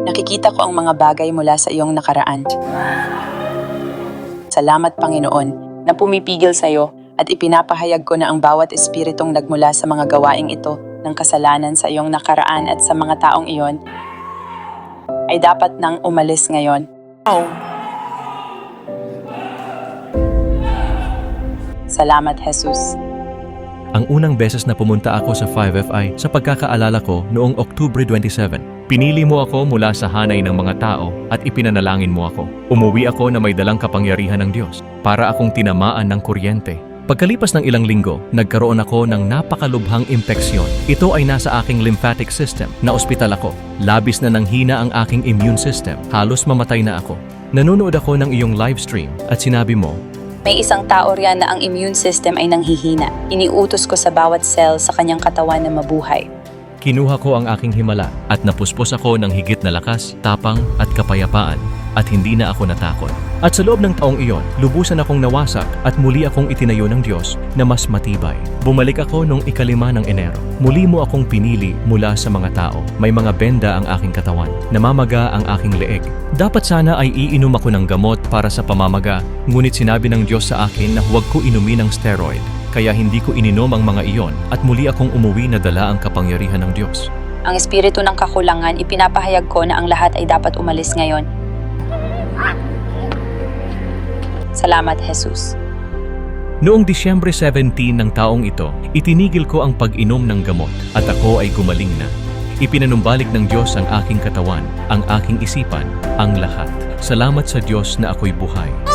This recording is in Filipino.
Nakikita ko ang mga bagay mula sa iyong nakaraan. Salamat, Panginoon, na pumipigil sa iyo at ipinapahayag ko na ang bawat espiritong nagmula sa mga gawaing ito ng kasalanan sa iyong nakaraan at sa mga taong iyon ay dapat nang umalis ngayon. Salamat, Jesus. Ang unang beses na pumunta ako sa 5FI sa pagkakaalala ko noong Oktubre 27. Pinili mo ako mula sa hanay ng mga tao at ipinanalangin mo ako. Umuwi ako na may dalang kapangyarihan ng Diyos para akong tinamaan ng kuryente. Pagkalipas ng ilang linggo, nagkaroon ako ng napakalubhang impeksyon. Ito ay nasa aking lymphatic system. Na ospital ako. Labis na nanghina ang aking immune system. Halos mamatay na ako. Nanonood ako ng iyong live stream at sinabi mo, May isang tao riyan na ang immune system ay nanghihina. Iniutos ko sa bawat cell sa kanyang katawan na mabuhay. kinuha ko ang aking himala at napuspos ako ng higit na lakas, tapang at kapayapaan at hindi na ako natakot. At sa loob ng taong iyon, lubusan akong nawasak at muli akong itinayo ng Diyos na mas matibay. Bumalik ako noong 5 ng Enero. Muli mo akong pinili mula sa mga tao. May mga benda ang aking katawan. Namamaga ang aking leeg. Dapat sana ay iinom ako ng gamot para sa pamamaga, ngunit sinabi ng Diyos sa akin na huwag ko inumin ng steroid. Kaya hindi ko ininom ang mga iyon at muli akong umuwi na dala ang kapangyarihan ng Diyos. Ang espiritu ng kakulangan, ipinapahayag ko na ang lahat ay dapat umalis ngayon. Salamat, Jesus. Noong Disyembre 17 ng taong ito, itinigil ko ang pag-inom ng gamot at ako ay gumaling na. Ipinanumbalik ng Diyos ang aking katawan, ang aking isipan, ang lahat. Salamat sa Diyos na ako'y buhay.